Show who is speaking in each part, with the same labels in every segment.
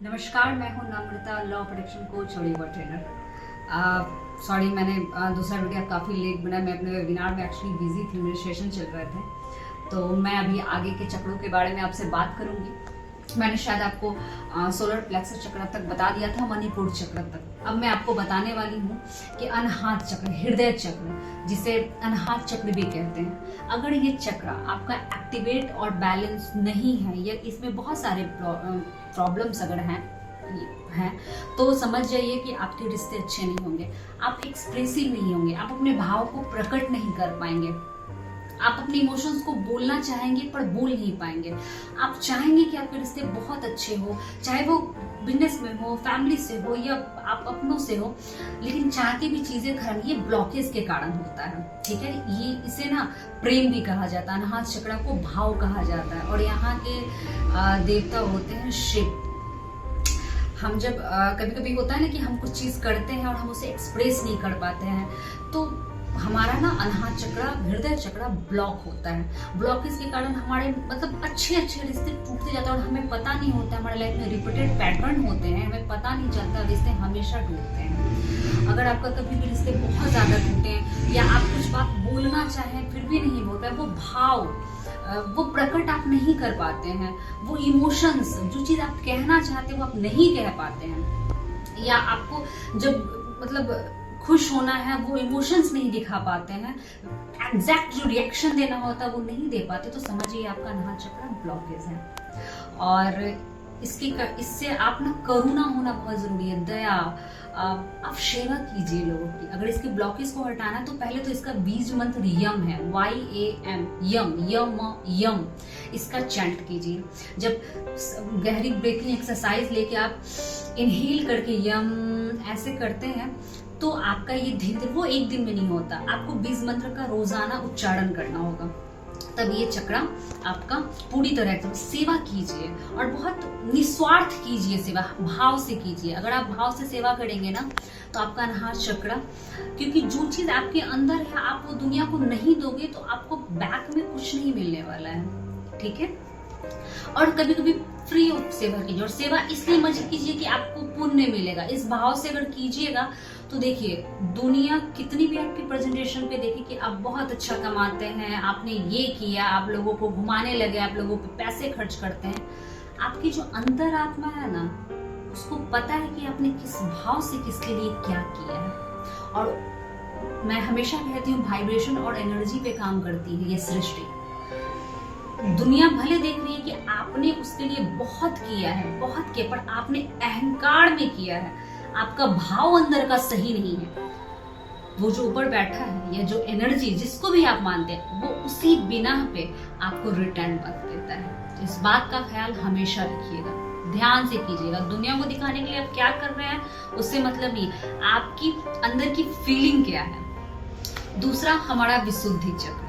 Speaker 1: नमस्कार, मैं हूं नम्रता, लॉ प्रोडक्शन कोच और योगा ट्रेनर। सॉरी, मैंने दूसरा वीडियो काफ़ी लेट बनाया। मैं अपने वेबिनार में एक्चुअली बिजी थी, मेरे सेशन चल रहे थे, तो मैं अभी आगे के चक्रों के बारे में आपसे बात करूंगी। मैंने शायद आपको सोलर प्लेक्सस चक्र तक बता दिया था, मणिपुर चक्र तक। अब मैं आपको बताने वाली हूँ कि अनाहत चक्र, हृदय चक्र, जिसे अनाहत चक्र भी कहते हैं। अगर ये चक्र आपका एक्टिवेट और बैलेंस नहीं है या इसमें बहुत सारे प्रॉब्लम्स अगर हैं तो समझ जाइए कि आपके रिश्ते अच्छे नहीं होंगे, आप एक्सप्रेसिव नहीं होंगे, आप अपने भाव को प्रकट नहीं कर पाएंगे, आप अपने इमोशंस को बोलना चाहेंगे पर बोल नहीं पाएंगे। आप चाहेंगे कि आपके रिश्ते बहुत अच्छे हो, चाहे वो बिजनेस में हो, फैमिली से हो या आप अपनों से हो, लेकिन चाहते भी चीजें खराब, ये ब्लॉकेज के कारण होता है। ठीक है, ये इसे ना प्रेम भी कहा जाता है, अनाहत चक्र को भाव कहा जाता है। और यहाँ के देवता होते हैं शिव। हम जब कभी कभी होता है ना कि हम कुछ चीज करते हैं और हम उसे एक्सप्रेस नहीं कर पाते हैं, तो हमारा ना अनाहत चक्र, हृदय चक्र ब्लॉक होता है। ब्लॉकेज के कारण हमारे मतलब अच्छे रिश्ते टूटते जाते हैं और हमें पता नहीं होता। हमारे लाइफ में रिपीटेड पैटर्न होते हैं, हमें पता नहीं चलता, रिश्ते हमेशा टूटते हैं। अगर आपका कभी भी रिश्ते बहुत ज्यादा टूटे या आप कुछ बात बोलना चाहें फिर भी नहीं होता है, वो भाव, वो प्रकट आप नहीं कर पाते हैं, वो इमोशंस, जो चीज आप कहना चाहते हैं वो आप नहीं कह पाते हैं, या आपको जब मतलब खुश होना है वो इमोशंस नहीं दिखा पाते हैं, एग्जैक्ट जो रिएक्शन देना होता है वो नहीं दे पाते, तो समझिए आपका अनाहत चक्र ब्लॉकेज है। और इससे आप ना करुणा होना बहुत जरूरी है, दया। आप सेवा कीजिए लोगों की। अगर इसके ब्लॉकेज को हटाना है तो पहले तो इसका बीज मंत्र यम है, YAM, यम यम यम, इसका चैंट कीजिए। जब गहरी ब्रीथिंग एक्सरसाइज लेके आप इनहेल करके यम ऐसे करते हैं तो आपका ये धीरे धीरे, वो एक दिन में नहीं होता, आपको बीज मंत्र का रोजाना उच्चारण करना होगा, तब ये चक्र आपका पूरी तरह एकदम। सेवा कीजिए और बहुत निस्वार्थ कीजिए, सेवा भाव से कीजिए। अगर आप भाव से सेवा करेंगे ना तो आपका अनाहत चक्र, क्योंकि जो चीज आपके अंदर है आप वो दुनिया को नहीं दोगे तो आपको बैक में कुछ नहीं मिलने वाला है। ठीक है, और कभी कभी फ्री ऑफ सेवा कीजिए। और सेवा इसलिए मत कीजिए कि आपको पुण्य मिलेगा, इस भाव से अगर कीजिएगा तो देखिए दुनिया कितनी भी आपकी प्रेजेंटेशन पे देखे कि आप बहुत अच्छा कमाते हैं, आपने ये किया, आप लोगों को घुमाने लगे, आप लोगों पे पैसे खर्च करते हैं, आपकी जो अंतर आत्मा है ना उसको पता है कि आपने किस भाव से किसके लिए क्या किया है। और मैं हमेशा कहती हूँ वाइब्रेशन और एनर्जी पे काम करती है ये सृष्टि। दुनिया भले देख रही है कि आपने उसके लिए बहुत किया है, बहुत किया, पर आपने अहंकार में किया है, आपका भाव अंदर का सही नहीं है। वो जो ऊपर बैठा है या जो एनर्जी जिसको भी आप मानते हैं वो उसी बिना पे आपको रिटर्न मत देता है। इस बात का ख्याल हमेशा रखिएगा, ध्यान से कीजिएगा। दुनिया को दिखाने के लिए आप क्या कर रहे हैं उससे मतलब नहीं, आपकी अंदर की फीलिंग क्या है। दूसरा हमारा विशुद्धि चक्र,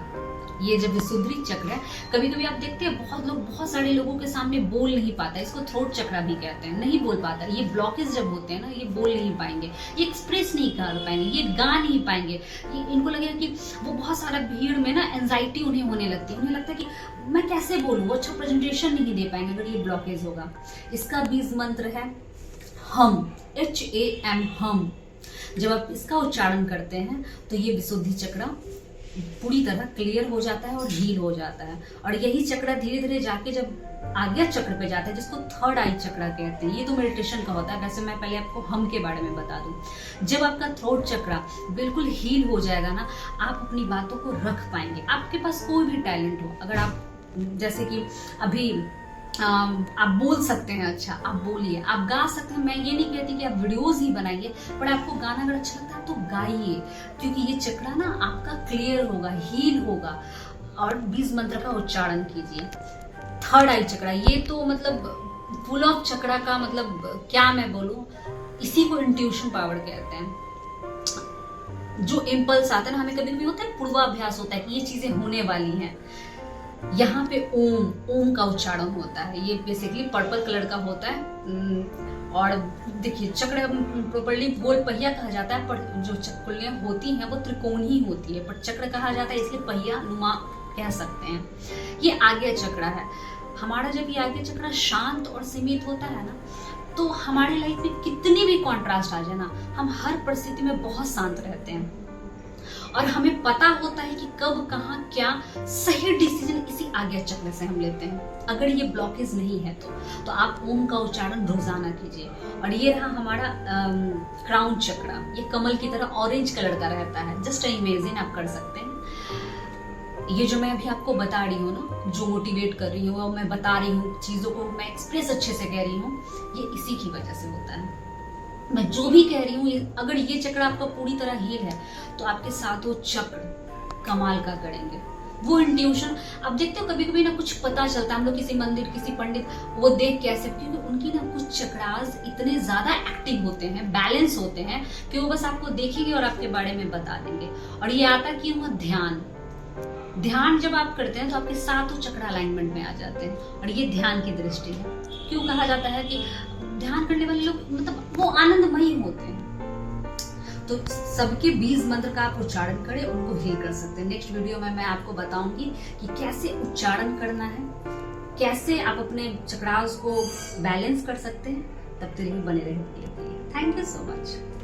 Speaker 1: ये जब विशुद्धि चक्र है, कभी कभी आप देखते हैं बहुत लोग बहुत सारे लोगों के सामने बोल नहीं पाता, इसको थ्रोट चक्र भी कहते हैं, नहीं बोल पाता। ये ब्लॉकेज जब होते हैं ना, ये बोल नहीं पाएंगे, ये एक्सप्रेस नहीं कर पाएंगे, ये गा नहीं पाएंगे, इनको लगेगा कि वो बहुत सारा भीड़ में ना एंजाइटी उन्हें होने लगती है, उन्हें लगता है कि मैं कैसे बोलूं, वो अच्छा प्रेजेंटेशन नहीं दे पाएंगे अगर ये ब्लॉकेज होगा। इसका बीज मंत्र है हम, HAM, हम। जब आप इसका उच्चारण करते हैं तो ये विशुद्धि चक्र पूरी तरह क्लियर हो जाता है और हील हो जाता है। और यही चक्र धीरे धीरे जाके जब आज्ञा चक्र पे जाता है, जिसको थर्ड आई चक्र कहते हैं, ये तो मेडिटेशन का होता है। वैसे मैं पहले आपको हम के बारे में बता दूं। जब आपका थ्रोट चक्र बिल्कुल हील हो जाएगा ना, आप अपनी बातों को रख पाएंगे। आपके पास कोई भी टैलेंट हो, अगर आप जैसे कि अभी आप बोल सकते हैं, अच्छा आप बोलिए, आप गा सकते हैं। मैं ये नहीं कहती कि आप वीडियोस ही बनाइए, पर आपको गाना अगर अच्छा लगता है तो गाइए, क्योंकि ये चक्र ना आपका क्लियर होगा, हील होगा। और बीज मंत्र का उच्चारण कीजिए। थर्ड आई चक्र, ये तो मतलब फुल ऑफ चक्र का मतलब क्या मैं बोलूं, इसी को इंट्यूशन पावर कहते हैं। जो इम्पल्स आता है ना, हमें कभी कभी होता है पूर्वाभ्यास होता है कि ये चीजें होने वाली हैं। यहाँ पे ओम का उच्चारण होता है, ये बेसिकली पर्पल कलर का होता है। और देखिए चक्र प्रॉपर्ली गोल पहिया कहा जाता है, पर जो चक्रियां होती हैं वो त्रिकोणी होती है, पर चक्र कहा जाता है इसलिए पहिया नुमा कह सकते हैं। ये आज्ञा चक्र है हमारा। जब ये आज्ञा चक्र शांत और सीमित होता है ना, तो हमारे लाइफ में कितनी भी कॉन्ट्रास्ट आ जाए ना, हम हर परिस्थिति में बहुत शांत रहते हैं और हमें पता होता है कि कब कहाँ क्या सही डिसीजन इसी आज्ञा चक्र से हम लेते हैं। अगर ये ब्लॉकेज नहीं है तो आप ओम का उच्चारण रोजाना कीजिए। और ये रहा हमारा क्राउन चक्र, ये कमल की तरह ऑरेंज कलर का रहता है, जस्ट इमेजिन आप कर सकते हैं। ये जो मैं अभी आपको बता रही हूँ ना, जो मोटिवेट कर रही हूँ, मैं बता रही हूँ चीजों को, मैं एक्सप्रेस अच्छे से कह रही हूँ, ये इसी की वजह से होता है। मैं जो भी कह रही हूँ, अगर ये चक्र आपका पूरी तरह हील है तो आपके सातों चक्र कमाल का करेंगे। वो इंट्यूशन आप देखते हो, कभी कभी ना कुछ पता चलता है, हम लोग किसी मंदिर किसी पंडित वो देख कैसे, क्योंकि उनकी ना कुछ चक्रास इतने ज्यादा एक्टिव होते हैं, बैलेंस होते हैं कि वो बस आपको देखेंगे और आपके बारे में बता देंगे। और ये आता कि हुआ ध्यान जब आप करते हैं तो आपके सातों चक्र अलाइनमेंट में आ जाते हैं। और ये ध्यान की दृष्टि है। क्यों कहा जाता है कि ध्यान करने वाले लोग मतलब वो आनंदमयी होते हैं। तो सबके बीज मंत्र का आप उच्चारण करें, उनको हील कर सकते हैं। नेक्स्ट वीडियो में मैं आपको बताऊंगी कि कैसे उच्चारण करना है, कैसे आप अपने चक्रास को बैलेंस कर सकते हैं। तब तक बने रहे। Thank you so much.